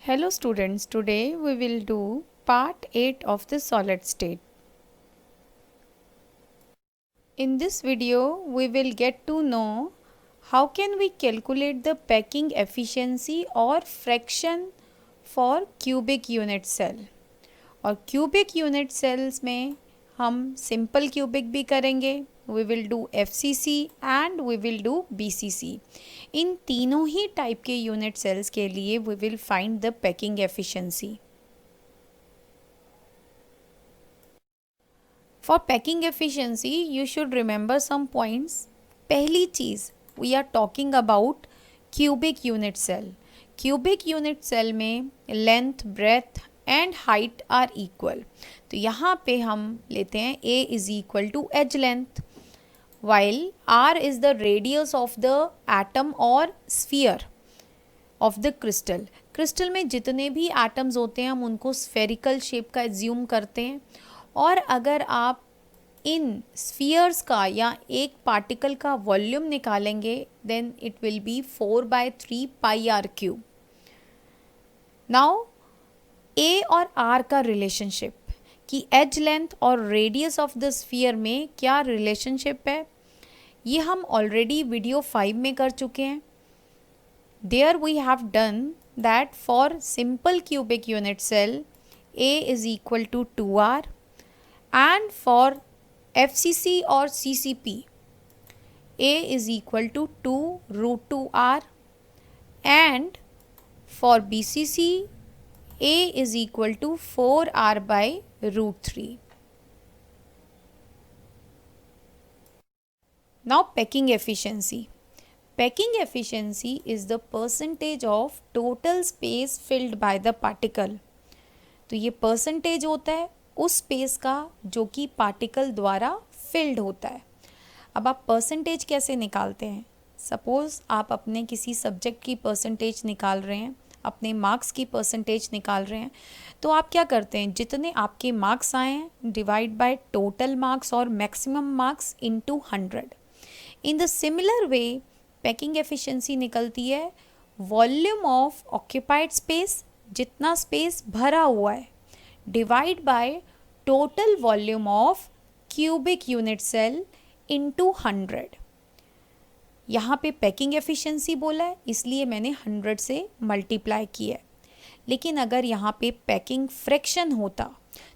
Hello students, today we will do part 8 of the solid state. In this video, we will get to know how can we calculate the packing efficiency or fraction for cubic unit cell. और cubic unit cells में हम simple cubic भी करेंगे, we will do FCC and we will do BCC. इन तीनों ही type के unit sales के लिए we will find the packing efficiency. For packing efficiency, you should remember some points. पहली चीज़, we are talking about cubic unit cell. Cubic unit cell में length, breadth and height are equal. तो यहाँ पे हम लेते हैं A is equal to edge length, while R is the radius of the atom or sphere of the crystal. Crystal में जितने भी एटम्स होते हैं हम उनको स्फेरिकल शेप का एज्यूम करते हैं, और अगर आप इन स्फीयर्स का या एक पार्टिकल का वॉल्यूम निकालेंगे then it will be 4/3 pi are cube. Now a और आर का रिलेशनशिप कि एज लेंथ और रेडियस ऑफ द स्फीयर में क्या रिलेशनशिप है, ये हम ऑलरेडी वीडियो 5 में कर चुके हैं. There we have done that for simple cubic unit cell A is equal to 2R, and for FCC और CCP A is equal to 2√2R, and for BCC A is equal to 4R/√3. Now packing efficiency. Packing efficiency is the percentage of total space filled by the particle. तो ये percentage होता है उस space का जो कि particle द्वारा field होता है. अब आप परसेंटेज कैसे निकालते हैं? सपोज़ आप अपने किसी सब्जेक्ट की परसेंटेज निकाल रहे हैं, अपने मार्क्स की परसेंटेज निकाल रहे हैं, तो आप क्या करते हैं, जितने आपके मार्क्स आए हैं डिवाइड बाय टोटल मार्क्स और maximum marks into 100. In the similar way packing efficiency निकलती है वॉल्यूम ऑफ ऑक्यूपाइड स्पेस, जितना स्पेस भरा हुआ है, divide by total volume of cubic unit cell into 100. यहाँ पे पैकिंग एफिशिएंसी बोला है इसलिए मैंने 100 से मल्टीप्लाई किया है, लेकिन अगर यहाँ पे पैकिंग फ्रैक्शन होता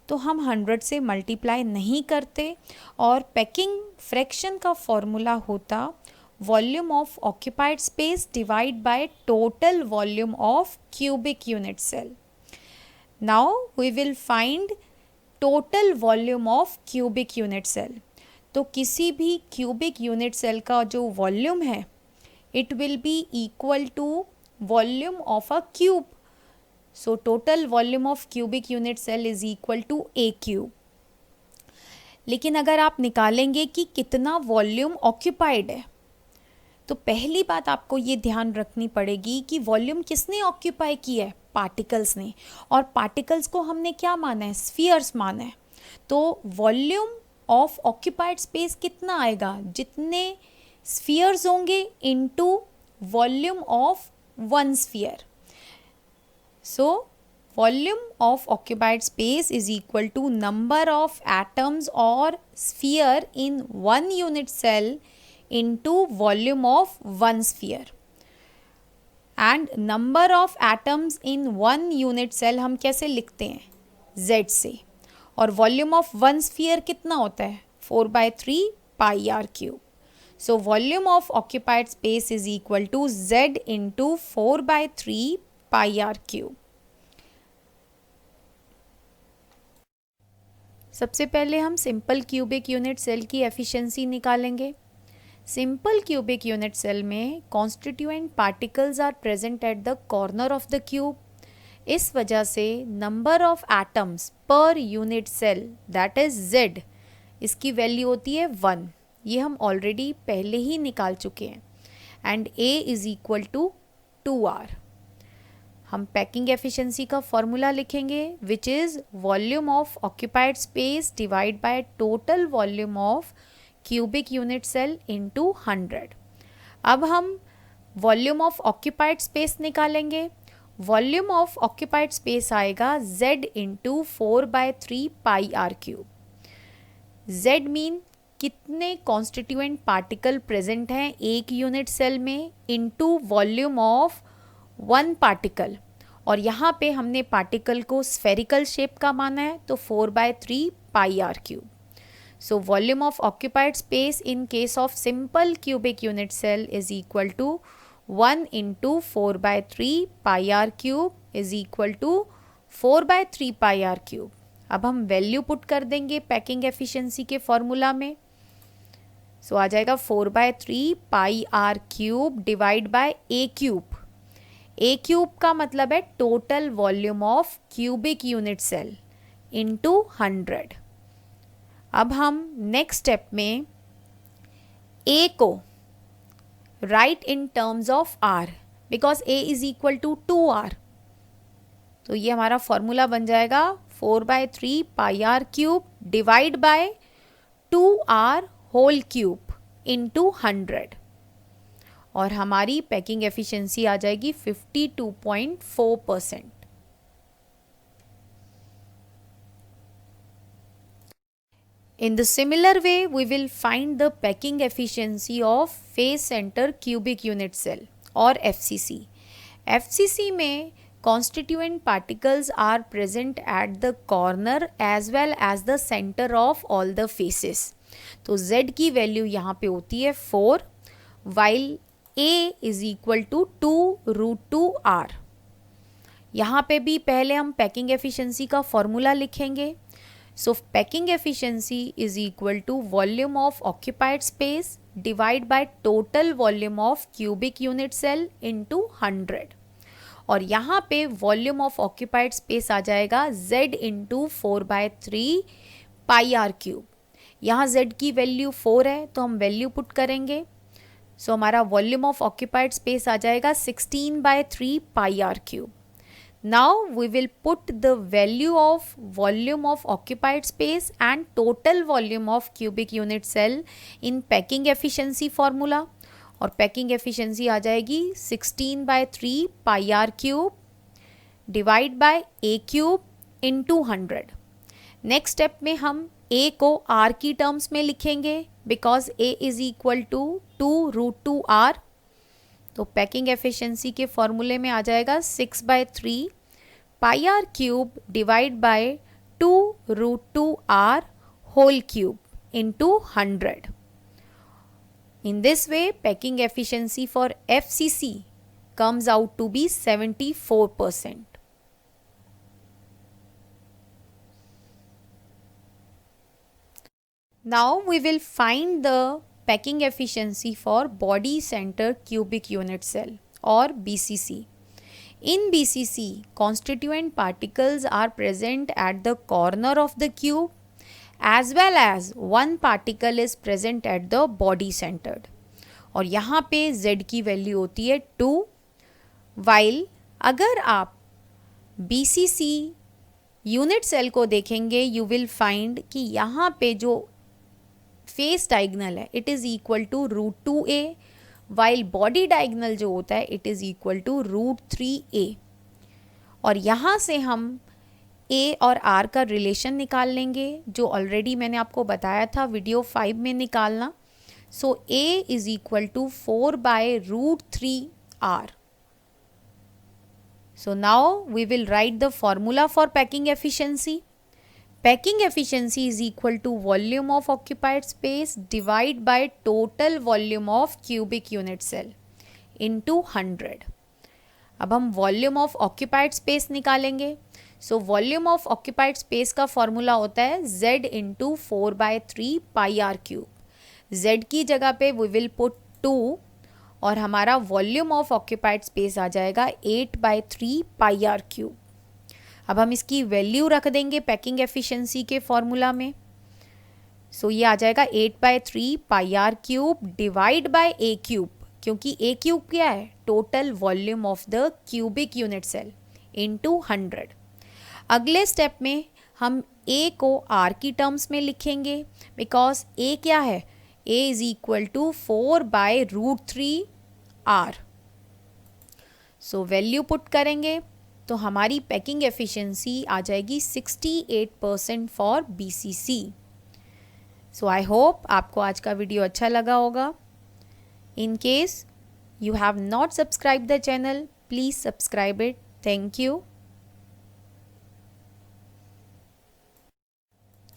तो हम 100 से मल्टीप्लाई नहीं करते, और पैकिंग फ्रैक्शन का फॉर्मूला होता volume of occupied space divide by total volume of cubic unit cell. Now we will find total volume of cubic unit cell. तो किसी भी क्यूबिक यूनिट सेल का जो वॉल्यूम है it will be equal to volume of a cube. So total volume of cubic unit cell is equal to a cube. लेकिन अगर आप निकालेंगे कि कितना वॉल्यूम ऑक्यूपाइड है, तो पहली बात आपको ये ध्यान रखनी पड़ेगी कि वॉल्यूम किसने ऑक्यूपाई किया है, पार्टिकल्स ने, और पार्टिकल्स को हमने क्या माना है, स्फीयर्स माना है. तो वॉल्यूम ऑफ ऑक्यूपाइड स्पेस कितना आएगा, जितने स्फीयर्स होंगे into volume of one sphere. So volume of occupied space is equal to number of atoms और sphere in one unit cell into volume of one sphere. and number of atoms in one unit cell हम कैसे लिखते हैं, Z से, और volume of one sphere कितना होता है, 4/3 pi are cube. so volume of occupied space is equal to Z into 4/3 pi are cube. सबसे पहले हम सिंपल क्यूबिक यूनिट सेल की एफिशिएंसी निकालेंगे. सिंपल क्यूबिक यूनिट सेल में constituent particles are present at the corner of the cube. इस वजह से number of atoms per unit cell that is Z, इसकी वैल्यू होती है 1. ये हम ऑलरेडी पहले ही निकाल चुके हैं. And A is equal to 2R. हम पैकिंग एफिशिएंसी का फॉर्मूला लिखेंगे which is volume of occupied space divide by total volume of cubic unit cell into 100. अब हम वॉल्यूम ऑफ ऑक्यूपाइड स्पेस निकालेंगे. वॉल्यूम ऑफ ऑक्यूपाइड स्पेस आएगा z into 4/3 pi are cube. z mean कितने constituent particle present हैं एक unit cell में into volume of one particle, और यहाँ पे हमने पार्टिकल को स्फेरिकल शेप का माना है तो 4/3 pi are cube. So volume of occupied space in case of simple cubic unit cell is equal to 1 into 4/3 pi r cube is equal to 4/3 pi r cube। अब हम value put कर देंगे packing efficiency के formula में। सो आ जाएगा 4/3 pi are cube divide by a cube. A cube का मतलब है total volume of cubic unit cell into 100। अब हम नेक्स्ट स्टेप में A को write in terms of R, because A is equal to 2R, तो ये हमारा फॉर्मूला बन जाएगा 4/3 pi are cube divide by 2R whole cube into 100, और हमारी पैकिंग एफिशिएंसी आ जाएगी 52.4%। In the similar way, we will find the packing efficiency of face center cubic unit cell or FCC. FCC में constituent particles are present at the corner as well as the center of all the faces. तो Z की value यहाँ पे होती है 4, while A is equal to 2√2R। यहाँ पे भी पहले हम पैकिंग एफिशिएंसी का फॉर्मूला लिखेंगे। So packing efficiency is equal to volume of occupied space divided by total volume of cubic unit cell into 100, और यहाँ पे volume of occupied space आ जाएगा z into 4/3 pi are cube. यहाँ z की value 4 है तो हम वैल्यू पुट करेंगे। सो हमारा वॉल्यूम ऑफ ऑक्यूपाइड स्पेस आ जाएगा 16/3 pi are cube. Now we will put the value of volume of occupied space and total volume of cubic unit cell in packing efficiency formula, और packing efficiency आ जाएगी 16/3 pi are cube divide by a cube into 100। Next step में हम a को r की terms में लिखेंगे because a is equal to 2√2r, तो पैकिंग एफिशिएंसी के फॉर्मूले में आ जाएगा 6/3 pi are cube divide by 2√2r whole cube into 100। In this way packing efficiency for FCC comes out to be 74%. Now we will find the packing efficiency for body center cubic unit cell or BCC. In BCC, constituent particles are present at the corner of the cube as well as one particle is present at the body centered, और यहाँ पे Z की value होती है 2, while अगर आप BCC unit cell को देखेंगे you will find कि यहाँ पे जो फेस डायगनल है it is equal to √2a, while body diagonal जो होता है it is equal to √3a, और यहाँ से हम a और r का रिलेशन निकाल लेंगे जो ऑलरेडी मैंने आपको बताया था वीडियो 5 में निकालना। So a is equal to 4/√3r। So now we will write the formula for packing efficiency. Packing efficiency is equal to volume of occupied space divided by total volume of cubic unit cell into 100। अब हम volume of occupied space निकालेंगे। So volume of occupied space का formula होता है Z into 4/3 pi are cube. Z की जगह पे we will put 2, और हमारा volume of occupied space आ जाएगा 8/3 पाई आर क्यूब। अब हम इसकी वैल्यू रख देंगे पैकिंग एफिशिएंसी के फॉर्मूला में। सो ये आ जाएगा 8/3 pi are cube divide by a cube, क्योंकि a क्यूब क्या है total volume of the cubic unit cell into 100। अगले स्टेप में हम a को r की टर्म्स में लिखेंगे बिकॉज a क्या है a is equal to 4/√3r। So value put करेंगे तो हमारी पैकिंग एफिशिएंसी आ जाएगी 68% for BCC। So I hope आपको आज का वीडियो अच्छा लगा होगा। In case you have not subscribed the channel, please subscribe it. Thank you.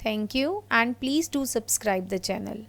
Thank you, and please do subscribe the channel.